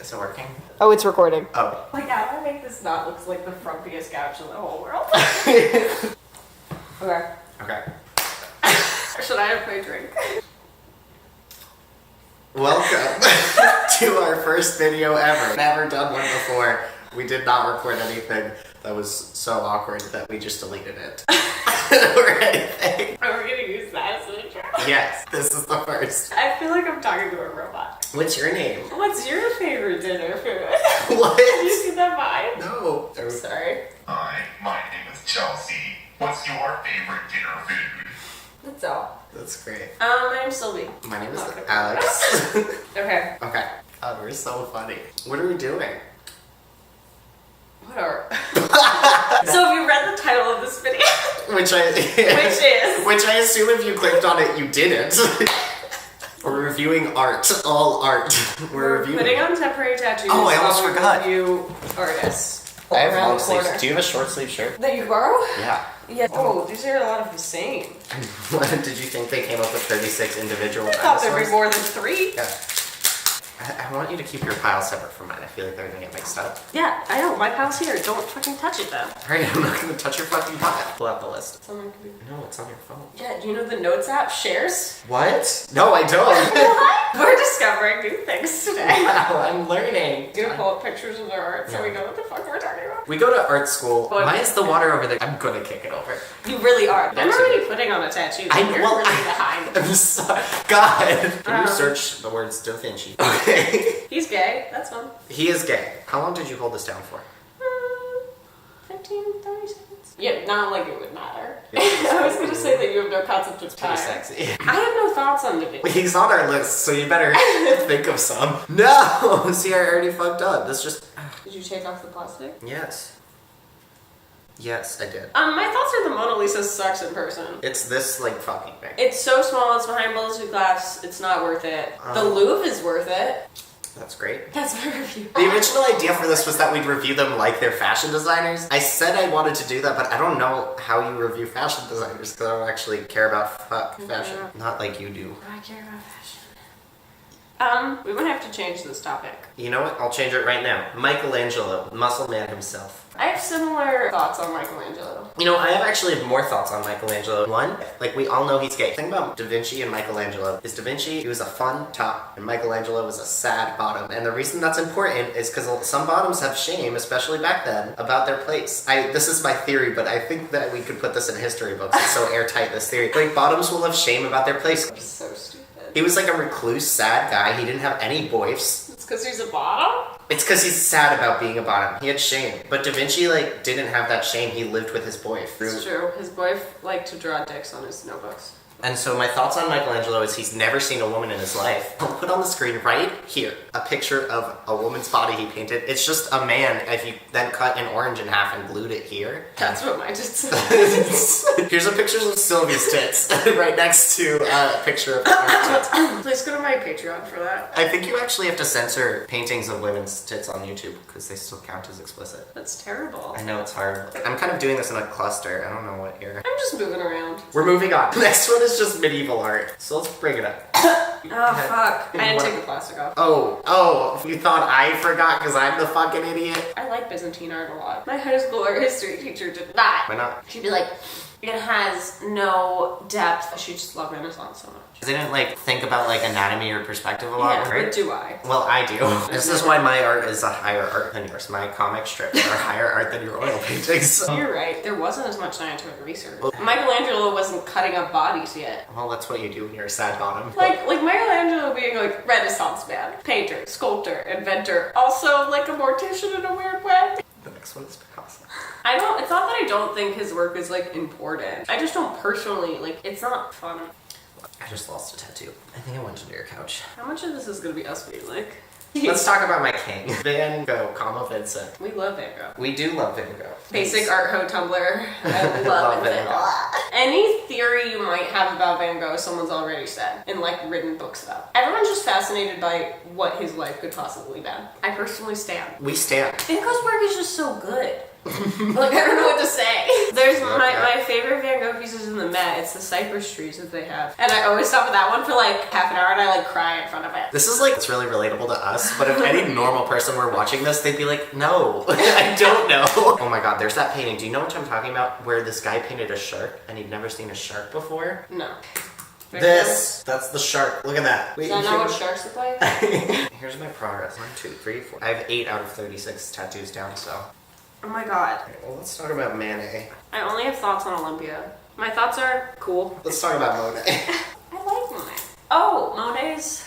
Is it working? Oh, it's recording. Oh. Like, how do I make this not look like the frumpiest couch in the whole world? Okay. Okay. Should I have my drink? Welcome to our first video ever. Never done one before. We did not record anything. That was so awkward that we just deleted it. Or anything. Are we gonna use that as an intro? Yes, this is the first. I feel like I'm talking to a robot. What's your name? What's your favorite dinner food? What? Have you seen that vibe? No. I'm sorry. Hi, my name is Chelsea. What's your favorite dinner food? That's all. That's great. My name's Sylvie. My name is Okay. Alex. Okay. Okay. Oh, we're so funny. What are we doing? What are... So have you read the title of this video? Which I Which is... assume if you clicked on it, you didn't. We're reviewing art. All art. We're reviewing. putting on temporary tattoos. Oh, I almost while we forgot. Review artists. I have around long the sleeves. corner. Do you have a short sleeve shirt? That you borrow? Yeah. Yeah. Oh, these are a lot of the same. Did you think they came up with 36 individual I thought there'd be dinosaurs? more than 3. Yeah. I want you to keep your pile separate from mine. I feel like they're gonna get mixed up. Yeah, I know. My pal's here. Don't fucking touch it, though. Alright, I'm not gonna touch your fucking pile. Pull out the list. Someone could be... No, it's on your phone. Yeah, do you know the Notes app shares? What? No, I don't. What? We're discovering new things today. Wow, I'm learning. You're gonna pull up pictures of their art so we know what the fuck we're talking about. We go to art school. What? Why is the water over there? I'm gonna kick it over. You really are. I'm That's already putting on a tattoo. You're really behind. I'm sorry. God. Can you Um, search the words Da Vinci? Okay. He's gay. That's fun. He is gay. How long did you hold this down for? 15, 30 seconds. Yeah, not like it would matter. Yeah. I was gonna say that you have no concept of time. Pretty sexy. I have no thoughts on the video. He's on our list, so you better think of some. No! See, I already fucked up. This just... Did you take off the plastic? Yes. Yes, I did. My thoughts are the Mona Lisa sucks in person. It's this, like, fucking thing. It's so small, it's behind bulletproof glass, it's not worth it. The Louvre is worth it. That's great. That's my review. The original idea for this was that we'd review them like they're fashion designers. I said I wanted to do that, but I don't know how you review fashion designers because I don't actually care about fashion. Not like you do. I care about fashion. We might have to change this topic. You know what? I'll change it right now. Michelangelo, muscle man himself. I have similar thoughts on Michelangelo. You know, I have actually more thoughts on Michelangelo. One, like we all know he's gay. The thing about Da Vinci and Michelangelo is Da Vinci, he was a fun top, and Michelangelo was a sad bottom. And the reason that's important is because some bottoms have shame, especially back then, about their place. This is my theory, but I think that we could put this in history books. It's so airtight, this theory. Like, bottoms will have shame about their place. It's so stupid. He was like a recluse, sad guy. He didn't have any boys. It's because he's a bottom? It's because he's sad about being a bottom. He had shame. But Da Vinci, like, didn't have that shame. He lived with his wife. It's true. His wife liked to draw dicks on his notebooks. And so my thoughts on Michelangelo is he's never seen a woman in his life. I'll put on the screen right here a picture of a woman's body he painted. It's just a man if you then cut an orange in half and glued it here. That's what mine just said. Here's a picture of Sylvie's tits right next to a picture of her tits. Please go to my Patreon for that. I think you actually have to censor paintings of women's tits on YouTube because they still count as explicit. That's terrible. I know it's hard. I'm kind of doing this in a cluster. I don't know what year. I'm just moving around. We're moving on. Next one is just medieval art. So let's bring it up. Oh, fuck. I didn't take the plastic off. Oh, you thought I forgot because I'm the fucking idiot? I like Byzantine art a lot. My high school art history teacher did not. Why not? She'd be like, it has no depth. She just loved Renaissance so much. They didn't like think about like anatomy or perspective a lot, Yeah, right? but do I? Well, I do. This is why my art is a higher art than yours. My comic strips are higher art than your oil paintings. You're right. There wasn't as much scientific research. Michelangelo wasn't cutting up bodies yet. Well, that's what you do when you're a sad bottom. Like Michelangelo being like Renaissance man, painter, sculptor, inventor, also like a mortician in a weird way. The next one is Picasso. It's not that I don't think his work is like important. I just don't personally, like, it's not fun. I just lost a tattoo. I think I went under your couch. How much of this is gonna be us being like, Let's talk about my king. Van Gogh, Vincent. we love Van Gogh. We do love Van Gogh. Basic art ho Tumblr. I Love love Van Van Gogh. Gogh. Any theory you might have about Van Gogh, someone's already said and like written books about. Everyone's just fascinated by what his life could possibly be. I personally stand. We stand. Van Gogh's work is just so good. Like, I don't know what to say. There's Okay. my favorite Van Gogh piece is in the Met. It's the cypress trees that they have. And I always stop at that one for like half an hour and I like cry in front of it. This is like, it's really relatable to us, but if any normal person were watching this, they'd be like, no, I don't know. Oh my god, there's that painting. Do you know what I'm talking about? Where this guy painted a shark and he'd never seen a shark before? No. That's the shark. Look at that. Wait, Is that you not what should- sharks look like? Here's my progress. 1, 2, 3, 4. I have 8 out of 36 tattoos down, so. Oh my god. Okay, well, let's talk about Manet. I only have thoughts on Olympia. My thoughts are cool. Let's talk about Monet. I like Monet. Oh, Monet's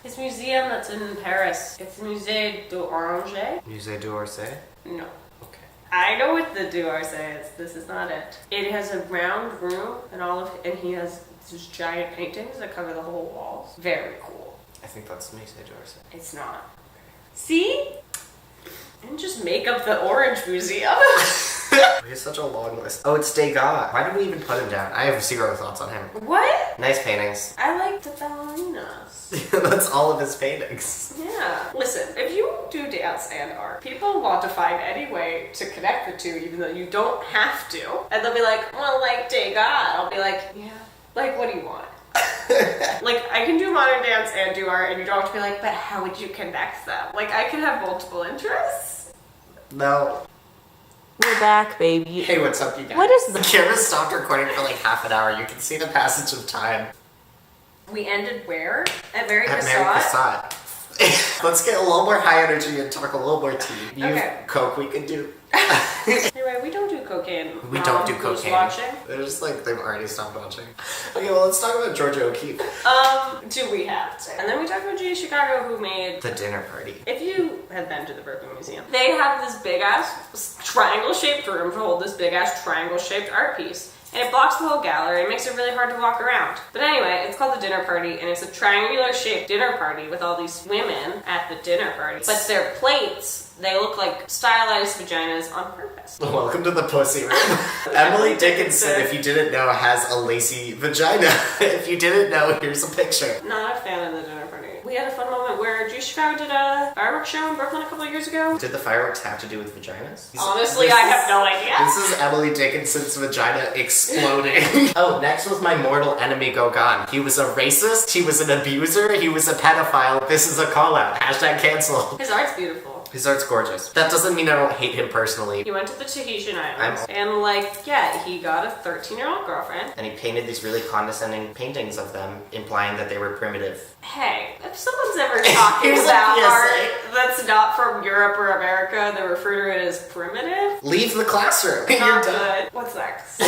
his museum that's in Paris. It's Musée d'Orange. Musée d'Orsay? No. Okay. I know what the d'Orsay is. This is not it. It has a round room and he has these giant paintings that cover the whole walls. Very cool. I think that's Musée d'Orsay. It's not. See? And just make up the Orange Museum. We have such a long list. Oh, it's Degas. Why did we even put him down? I have 0 thoughts on him. What? Nice paintings. I like the ballerinas. That's all of his paintings. Yeah. Listen, if you do dance and art, people want to find any way to connect the two, even though you don't have to. And they'll be like, well, like Degas. I'll be like, yeah. Like, what do you want? Like, I can do modern dance and do art, and you don't have to be like, but how would you connect them? Like, I can have multiple interests. No. We're back, baby. Hey, what's up, you guys? What is the camera stopped recording for like half an hour. You can see the passage of time. We ended where? At Mary At Mary Cassatt? Cassatt. Let's get a little more high energy and talk a little more tea. You Okay. Coke, we can do. Anyway, we don't do cocaine. We don't do Who's cocaine. watching? They're just like, they've already stopped watching. Okay, well, let's talk about Georgia O'Keeffe. Do we have to? And then we talked about G Chicago, who made. The dinner party. If you have been to the Brooklyn Museum, they have this big ass triangle shaped room to hold this big ass triangle shaped art piece. And it blocks the whole gallery and makes it really hard to walk around. But anyway, it's called the dinner party, and it's a triangular shaped dinner party with all these women at the dinner party. But their plates, they look like stylized vaginas on purpose. Welcome to the pussy room. Emily Dickinson, if you didn't know, has a lacy vagina. If you didn't know, here's a picture. Not a fan of the dinner party. We had a fun moment where G Chicago did a fireworks show in Brooklyn a couple of years ago. Did the fireworks have to do with vaginas? Honestly, I have no idea. This is Emily Dickinson's vagina exploding. Oh, next was my mortal enemy Gauguin. He was a racist, he was an abuser, he was a pedophile. This is a call out. Hashtag cancel. His art's beautiful. His art's gorgeous. That doesn't mean I don't hate him personally. He went to the Tahitian Islands, and like, yeah, he got a 13-year-old girlfriend. And he painted these really condescending paintings of them, implying that they were primitive. Hey, if someone's ever talking Here's a about PSA. art that's not from Europe or America, they refer to it as primitive. Leave the classroom. You're Not done. good. What's next?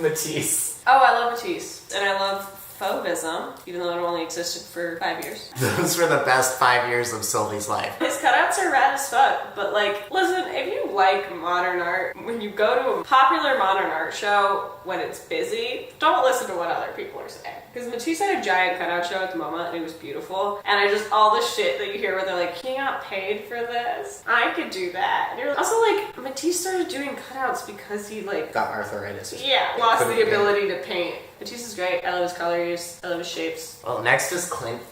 Matisse. Oh, I love Matisse, and I love Fauvism, even though it only existed for 5 years. Those were the best 5 years of Sylvie's life. His cutouts are rad as fuck, but like, listen, if you like modern art, when you go to a popular modern art show when it's busy, don't listen to what other people are saying. Because Matisse had a giant cutout show at the MoMA, and it was beautiful. And I just, all the shit that you hear where they're like, he got paid for this? I could do that. And you're also like, Matisse started doing cutouts because he like, Got arthritis. yeah, lost Couldn't the paint. ability to paint. Matisse is great. I love his color use. I love his shapes. Well, next is Clint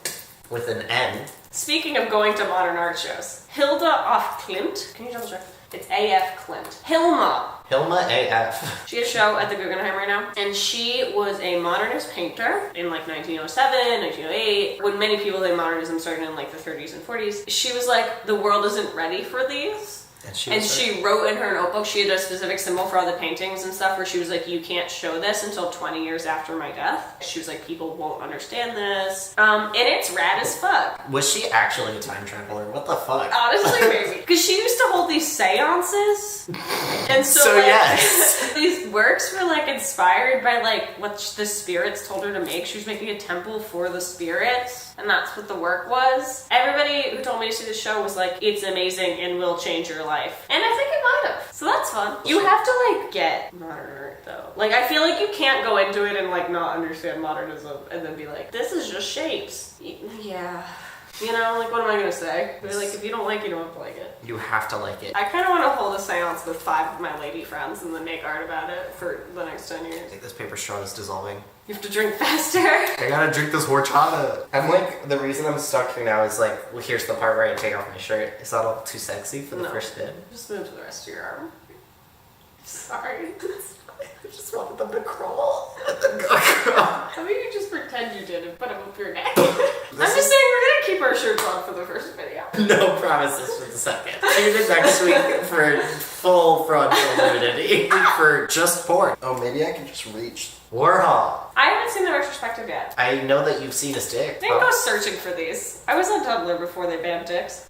with an N. Speaking of going to modern art shows, Hilda af Klint. Can you double check? It's A.F. Klint. Hilma. Hilma AF. She has a show at the Guggenheim right now, and she was a modernist painter in like 1907, 1908, when many people think modernism started in like the 30s and 40s. She was like, the world isn't ready for these. And She wrote in her notebook, she had a specific symbol for all the paintings and stuff where she was like, you can't show this until 20 years after my death. She was like, people won't understand this. And it's rad as fuck. Was she actually a time traveler? What the fuck? Honestly, maybe. Because she used to hold these seances. And so, So like, yes. these works were like inspired by like what the spirits told her to make. She was making a temple for the spirits. And that's what the work was. Everybody who told me to see the show was like, it's amazing and will change your life. And I think it might have. So that's fun. You have to like get modern art though. Like I feel like you can't go into it and like not understand modernism and then be like, this is just shapes. Yeah. You know, like, what am I gonna say? But, like, if you don't like it, you don't have to like it. You have to like it. I kind of want to hold a seance with 5 of my lady friends and then make art about it for the next 10 I years. think this paper straw is dissolving. You have to drink faster. I gotta drink this horchata. I'm like, the reason I'm stuck here now is like, well, here's the part where I take off my shirt. Is that all too sexy for the No. first bit? Just move to the rest of your arm. Sorry. I just wanted them to crawl. How about you just pretend you did and put them up your neck? I'm just saying we're gonna keep our shirts on for the first video. No promises for the second. Tune in next week for full frontal nudity. For just porn. Oh, maybe I can just reach. Warhol. I haven't seen the retrospective yet. I know that you've seen his dick. I didn't go searching for these. I was on Tumblr before they banned dicks.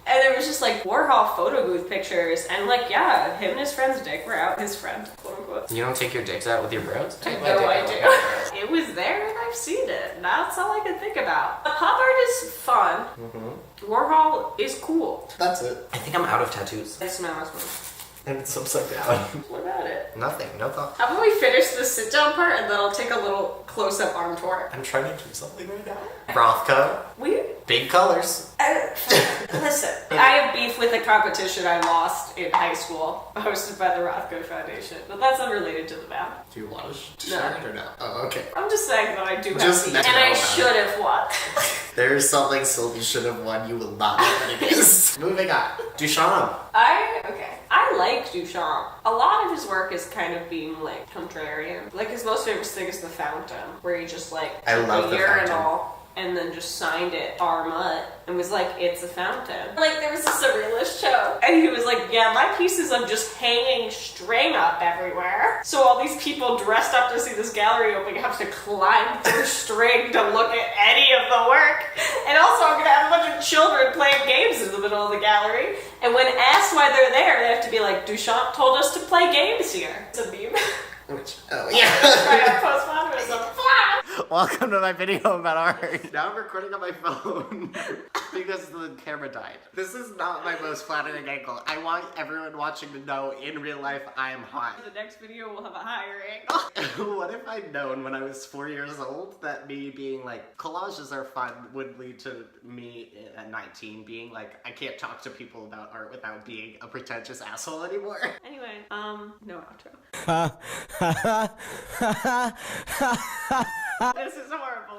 And there was just like Warhol photo booth pictures, and like, yeah, him and his friend's dick were out. His friend, quote unquote. You don't take your dicks out with your bros? I know I do. It was there and I've seen it. That's all I can think about. Pop art is fun. Warhol is cool. That's it. I think I'm out of tattoos. That's my last one. And it's upside down. What about it? Nothing. No thought. How about we finish the sit down part and then I'll take a little close up arm tour. I'm trying to do something right now. Rothko. We Big colors. listen. I have beef with a competition I lost in high school, hosted by the Rothko Foundation, but that's unrelated to the band. Do you want to No. share it or no? Oh, okay. I'm just saying that I do have Just beef, mention and I it out loud. should have won. There is something Sylvie should have won. You will not know what it is. Moving on. Duchamp. I like Duchamp. A lot of his work is kind of being like contrarian. Like his most famous thing is the Fountain, where he just like I took love a the urinal and then just signed it Armut and was like, it's a fountain. Like there was a surrealist show, and he was like, yeah, my pieces of just hanging string up everywhere. So all these people dressed up to see this gallery opening have to climb through string to look at any of the work. And also I'm gonna have a bunch of children playing games in the middle of the gallery. And when asked why they're there, they have to be like, Duchamp told us to play games here. It's a meme. Oh, yeah. Right on postmodernism. Welcome to my video about art. Now I'm recording on my phone because the camera died. This is not my most flattering angle. I want everyone watching to know in real life I am hot. The next video will have a higher angle. What if I'd known when I was 4 years old that me being like, collages are fun would lead to me at 19 being like, I can't talk to people about art without being a pretentious asshole anymore. Anyway, no outro. This is horrible.